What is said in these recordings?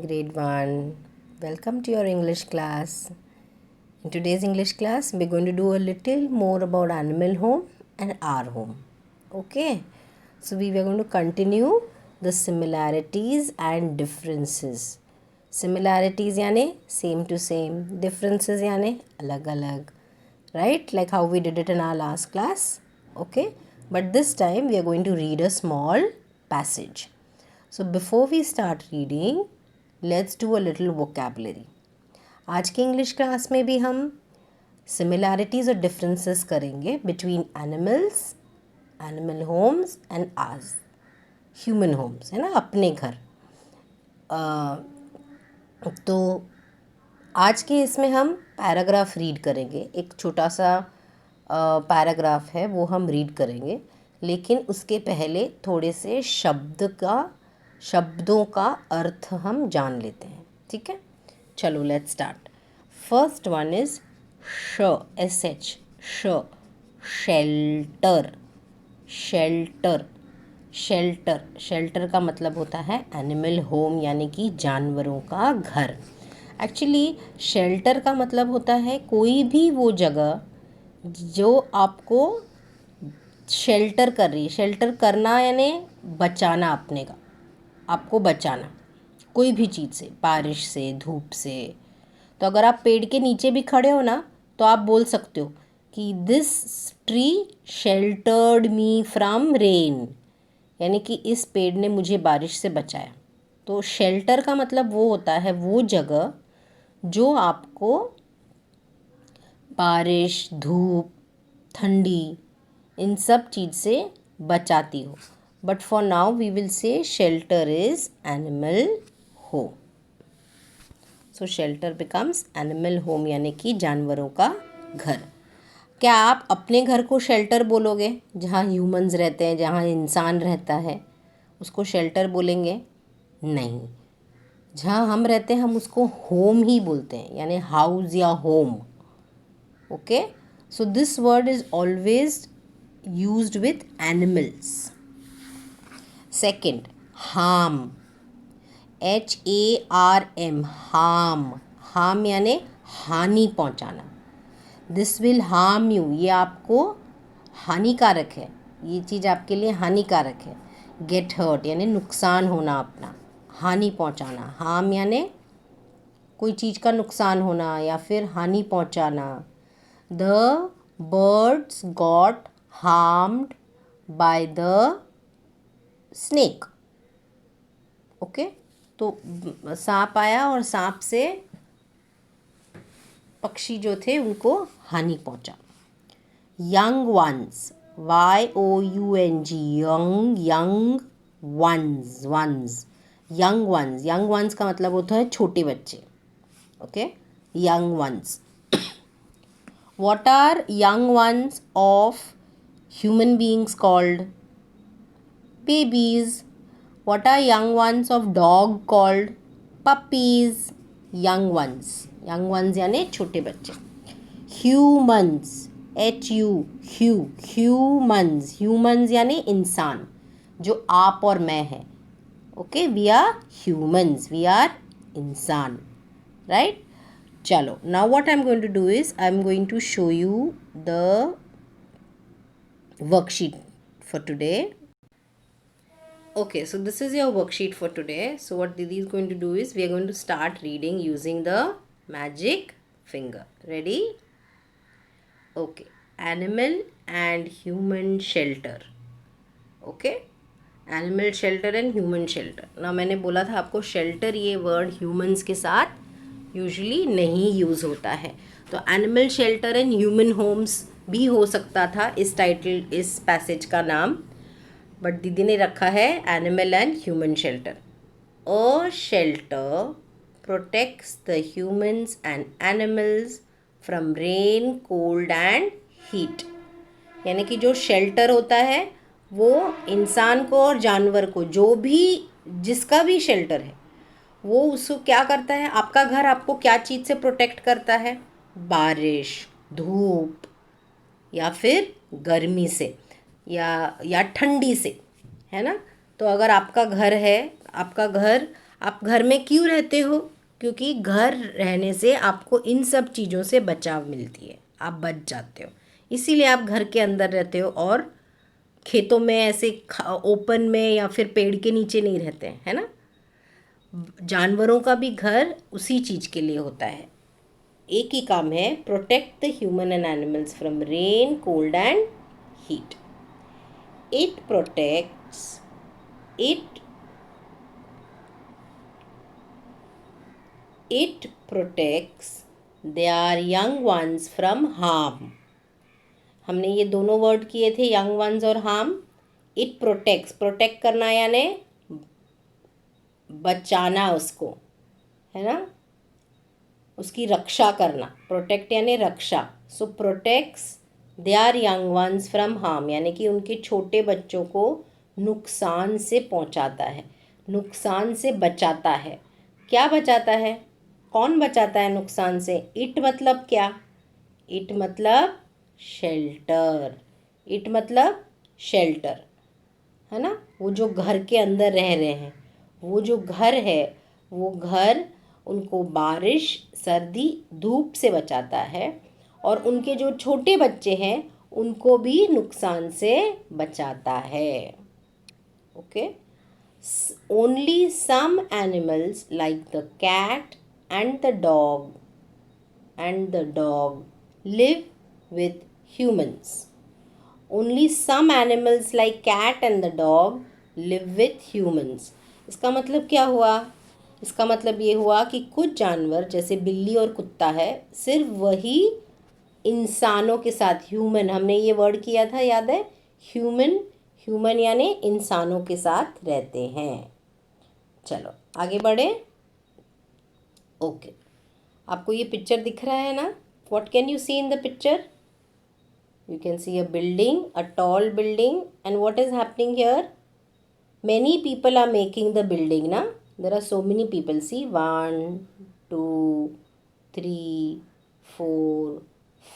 grade 1. Welcome to your English class. In today's English class, we're going to do a little more about animal home and our home. Okay, so we are going to continue the similarities and differences. Similarities यानी same to same, differences यानी अलग अलग, right? Like how we did it in our last class. Okay, but this time we are going to read a small passage. So before we start reading, let's do a little vocabulary. आज की English class में भी हम similarities और differences करेंगे between animals, animal homes and ours, human homes, है ना, अपने घर। तो आज के इसमें हम पैराग्राफ रीड करेंगे। एक छोटा सा पैराग्राफ है, वो हम रीड करेंगे, लेकिन उसके पहले थोड़े से शब्दों का अर्थ हम जान लेते हैं। ठीक है, चलो let's start. First one is SH, shelter. Shelter का मतलब होता है एनिमल होम, यानी कि जानवरों का घर। एक्चुअली शेल्टर का मतलब होता है कोई भी वो जगह जो आपको शेल्टर कर रही है। शेल्टर करना यानी बचाना, अपने का, आपको बचाना कोई भी चीज़ से, बारिश से, धूप से। तो अगर आप पेड़ के नीचे भी खड़े हो ना, तो आप बोल सकते हो कि this tree sheltered me from rain, यानी कि इस पेड़ ने मुझे बारिश से बचाया। तो शेल्टर का मतलब वो होता है वो जगह जो आपको बारिश, धूप, ठंडी, इन सब चीज़ से बचाती हो। But for now we will say shelter is animal home. So shelter becomes animal home, यानी कि जानवरों का घर। क्या आप अपने घर को शेल्टर बोलोगे? जहाँ ह्यूमंस रहते हैं, जहाँ इंसान रहता है, उसको शेल्टर बोलेंगे? नहीं। जहाँ हम रहते हैं हम उसको होम ही बोलते हैं, यानी हाउस या home. Okay, so this word is always used with animals. Second, harm, HARM, harm यानी हानि पहुंचाना। दिस विल हार्म यू, ये आपको हानिकारक है, ये चीज़ आपके लिए हानिकारक है। गेट हर्ट यानी नुकसान होना अपना, हानि पहुंचाना। हार्म यानी कोई चीज़ का नुकसान होना या फिर हानि पहुंचाना। The birds got harmed by the snake. Okay, तो सांप आया और सांप से पक्षी जो थे उनको हानि पहुंचा। Young ones, YOUNG, young ones का मतलब होता है छोटे बच्चे। ओके, young ones. What are young ones of human beings called? Babies. What are young ones of dog called? Puppies. Young ones यानी छोटे बच्चे। Humans, humans यानी इंसान, जो आप और मैं है। Okay, we are humans, we are इंसान, right? चलो, now what I'm going to do is I'm going to show you the worksheet for today. Okay, so this is your worksheet for today. So what Didi is going to do is we are going to start reading using the magic finger. Ready? Okay, animal and human shelter. Okay, animal shelter and human shelter. ना मैंने बोला था आपको shelter ये word humans के साथ usually नहीं use होता है। तो animal shelter and human homes भी हो सकता था इस टाइटल, इस पैसेज का नाम, बट दीदी ने रखा है animal and human shelter. A shelter protects the humans and animals from rain, cold and heat. यानी कि जो शेल्टर होता है वो इंसान को और जानवर को, जो भी, जिसका भी शेल्टर है, वो उसको क्या करता है? आपका घर आपको क्या चीज़ से प्रोटेक्ट करता है? बारिश, धूप, या फिर गर्मी से, या ठंडी से, है ना। तो अगर आपका घर है, आपका घर आप घर में क्यों रहते हो? क्योंकि घर रहने से आपको इन सब चीज़ों से बचाव मिलती है, आप बच जाते हो, इसीलिए आप घर के अंदर रहते हो और खेतों में ऐसे ओपन में या फिर पेड़ के नीचे नहीं रहते हैं, है ना। जानवरों का भी घर उसी चीज़ के लिए होता है, एक ही काम है, protect the human and animals from rain, cold and heat. It protects it it protects their young ones from harm. हमने ये दोनों वर्ड किए थे, यंग वंस और हार्म. इट प्रोटेक्ट्स, प्रोटेक्ट करना यानी बचाना उसको, है ना, उसकी रक्षा करना. प्रोटेक्ट यानी रक्षा. So protects their young ones from harm यानी कि उनके छोटे बच्चों को नुकसान से पहुंचाता है, नुकसान से बचाता है. क्या बचाता है? कौन बचाता है नुकसान से? इट मतलब क्या? इट मतलब शेल्टर. इट मतलब शेल्टर, है ना. वो जो घर के अंदर रह रहे हैं, वो जो घर है, वो घर उनको बारिश, सर्दी, धूप से बचाता है और उनके जो छोटे बच्चे हैं उनको भी नुकसान से बचाता है. Okay. Only some animals like the cat and the dog live with humans. Only some animals like cat and the dog live with humans. इसका मतलब क्या हुआ? इसका मतलब ये हुआ कि कुछ जानवर जैसे बिल्ली और कुत्ता है, सिर्फ वही इंसानों के साथ, ह्यूमन, हमने ये वर्ड किया था, याद है, ह्यूमन. ह्यूमन यानी इंसानों के साथ रहते हैं. चलो आगे बढ़े. ओके. आपको ये पिक्चर दिख रहा है ना? What can you see in the picture? You can see a building, a tall building, and what is happening here? Many people are making the building, na? There are so many people. See, 1, 2, 3, 4,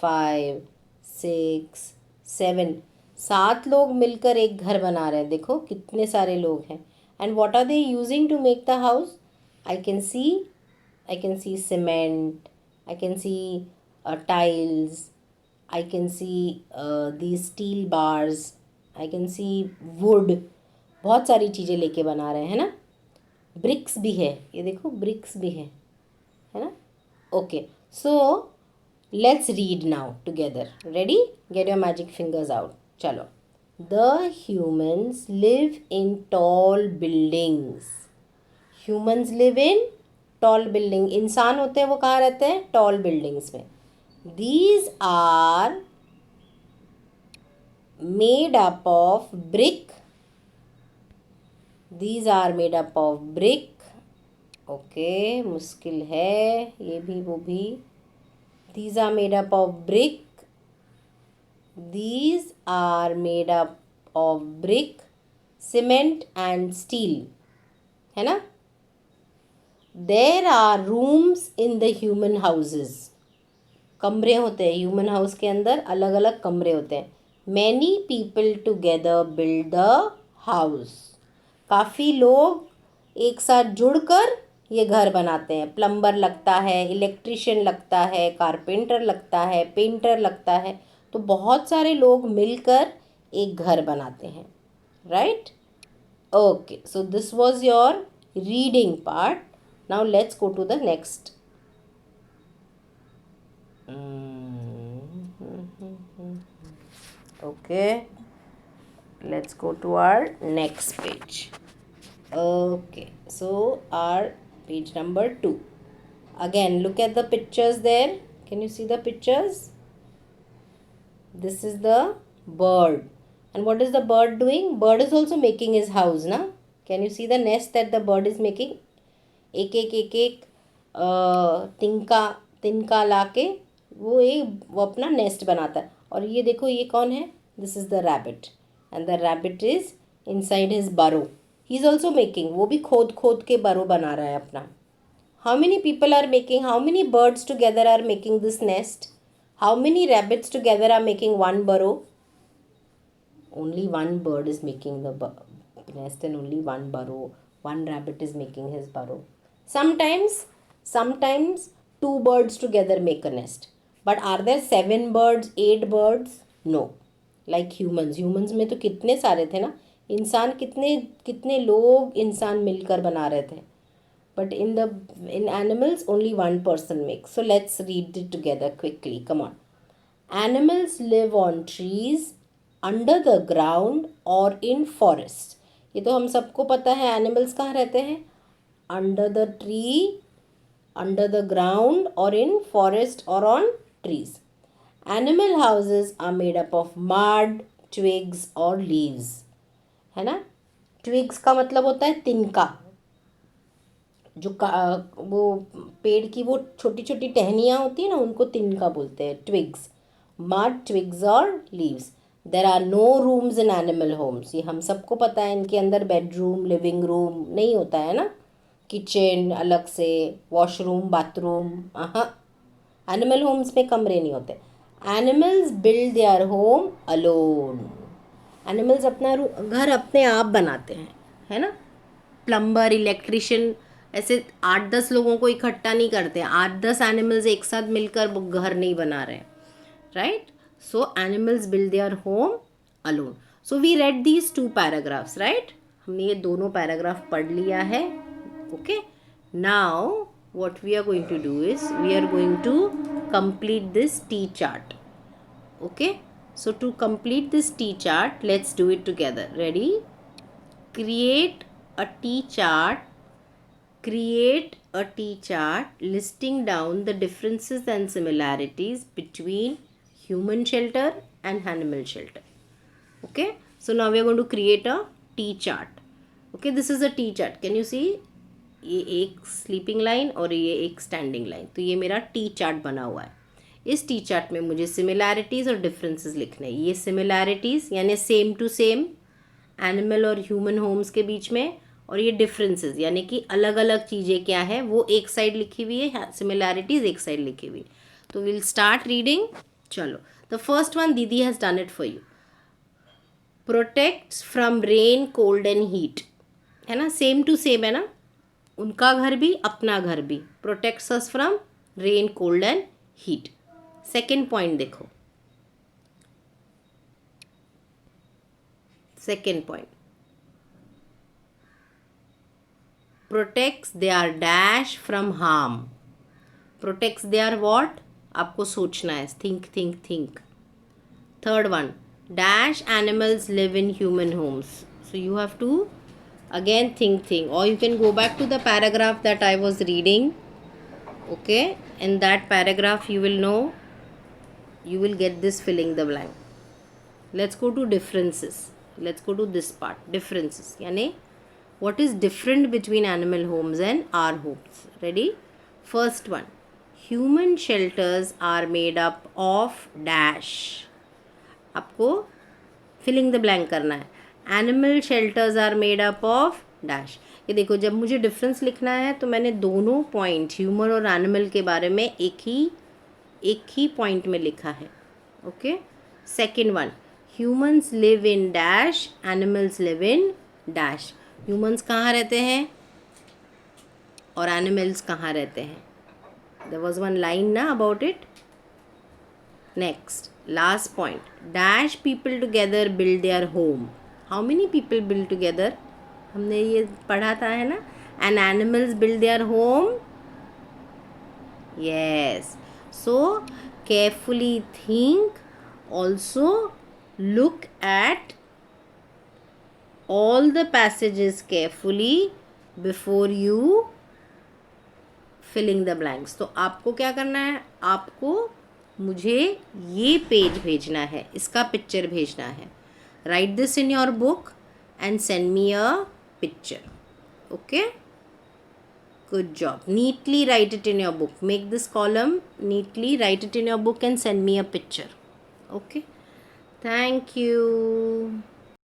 5, 6, 7. 7 लोग मिलकर एक घर बना रहे हैं. देखो कितने सारे लोग हैं. And what are they using to make the house? I can see cement. I can see tiles. I can see these steel bars. I can see wood. बहुत सारी चीज़ें लेके बना रहे हैं, है ना. ब्रिक्स भी है, ये देखो ब्रिक्स भी है ना. Okay. So let's read now together. Ready? Get your magic fingers out. चलो. The humans live in tall buildings. Humans live in tall building. इंसान होते हैं वो कहाँ रहते हैं? टॉल बिल्डिंग्स में. These are made up of brick. These are made up of brick. Okay, मुश्किल है ये भी वो भी. These are made up of brick. These are made up of brick, cement and steel. है ना? There are rooms in the human houses. कमरे होते हैं ह्यूमन हाउस के अंदर, अलग अलग कमरे होते हैं. Many people together build the house. काफ़ी लोग एक साथ जुड़कर ये घर बनाते हैं. प्लम्बर लगता है, इलेक्ट्रिशियन लगता है, कारपेंटर लगता है, पेंटर लगता है. तो बहुत सारे लोग मिलकर एक घर बनाते हैं. Right? Okay. So this was your reading part. Now let's go to the next. Okay, let's go to our next page. Okay, so our page number 2. Again, look at the pictures there. Can you see the pictures? This is the bird. And what is the bird doing? Bird is also making his house, na? Can you see the nest that the bird is making? एक तिनका लाके वो अपना nest बनाता है. और ये देखो ये कौन है? This is the rabbit. And the rabbit is inside his burrow. He is also making, वो भी खोद के बरो बना रहा है अपना. How many people are making, how many birds together are making this nest? How many rabbits together are making one burrow? Only one bird is making the nest and only one burrow. One rabbit is making his burrow. Sometimes two birds together make a nest. But are there 7 birds, 8 birds? No. Like humans में तो कितने सारे थे ना. इंसान कितने कितने लोग इंसान मिलकर बना रहे थे. But in animals only one person makes. So let's read it together quickly. Come on. Animals live on trees, under the ground or in forest. ये तो हम सबको पता है. एनिमल्स कहाँ रहते हैं? Under the tree, under the ground or in forest or on trees. Animal houses are made up of mud, twigs or leaves. है ना. twigs का मतलब होता है तिनका. जो वो पेड़ की वो छोटी छोटी टहनियाँ होती है ना, उनको तिनका बोलते हैं. twigs, mud, twigs और leaves. There are no rooms in animal homes. ये हम सबको पता है. इनके अंदर बेडरूम, लिविंग रूम नहीं होता है ना. किचन अलग से, वॉशरूम, बाथरूम. एनिमल होम्स में कमरे नहीं होते. Animals build their home alone. Animals अपना घर अपने आप बनाते हैं, है ना. प्लम्बर, इलेक्ट्रिशियन ऐसे 8-10 लोगों को इकट्ठा नहीं करते. 8-10 एनिमल्स एक साथ मिलकर घर नहीं बना रहे, right. So animals build their home alone. So we read these 2 paragraphs, right. हमने ये दोनों पैराग्राफ पढ़ लिया है. Okay, now what we are going to do is we are going to complete this T chart. Okay, so to complete this T chart, let's do it together. Ready? Create a T chart. Create a T chart listing down the differences and similarities between human shelter and animal shelter. Okay, so now we are going to create a T chart. Okay, this is a T chart. Can you see? ये एक sleeping line और ये एक standing line. तो ये मेरा T chart बना हुआ है. इस टी चार्ट में मुझे सिमिलैरिटीज़ और डिफरेंसेस लिखने हैं. ये सिमिलैरिटीज़ यानी सेम टू सेम एनिमल और ह्यूमन होम्स के बीच में, और ये डिफरेंसेस यानी कि अलग अलग चीज़ें क्या है वो एक साइड लिखी हुई है, सिमिलैरिटीज़ एक साइड लिखी हुई. तो विल स्टार्ट रीडिंग. चलो, द फर्स्ट वन दीदी has done it for you. Protects from rain, cold and heat. है ना, सेम टू सेम है ना. उनका घर भी अपना घर भी. Protects us from rain, cold and heat. Second point देखो. Second point, protects they are dash from harm. Protects they are what, आपको सोचना है. Think think think. Third one, dash animals live in human homes. So you have to again think, or you can go back to the paragraph that I was reading. Okay, in that paragraph you will know, you will get this filling the blank. Let's go to differences. Let's go to this part, differences. Yani what is different between animal homes and our homes. Ready? First one, human shelters are made up of dash. आपको filling the blank करना है. Animal shelters are made up of dash. ये देखो, जब मुझे difference लिखना है तो मैंने दोनों पॉइंट ह्यूमन और एनिमल के बारे में एक ही पॉइंट में लिखा है. Okay. Second one, humans live in dash, animals live in dash. Humans कहाँ रहते हैं और एनिमल्स कहाँ रहते हैं. देयर वाज वन लाइन ना about it. Next, last point, dash people together build their home. How many people build together, हमने ये पढ़ा था है ना. And animals build their home. Yes. So carefully think, also look at all the passages carefully before you feeling the blanks. तो आपको क्या करना है, आपको मुझे ये पेज भेजना है, इसका पिक्चर भेजना है. Write this in your book and send me a picture. Okay? Good job. Neatly write it in your book. Make this column neatly, write it in your book and send me a picture. Okay? Thank you.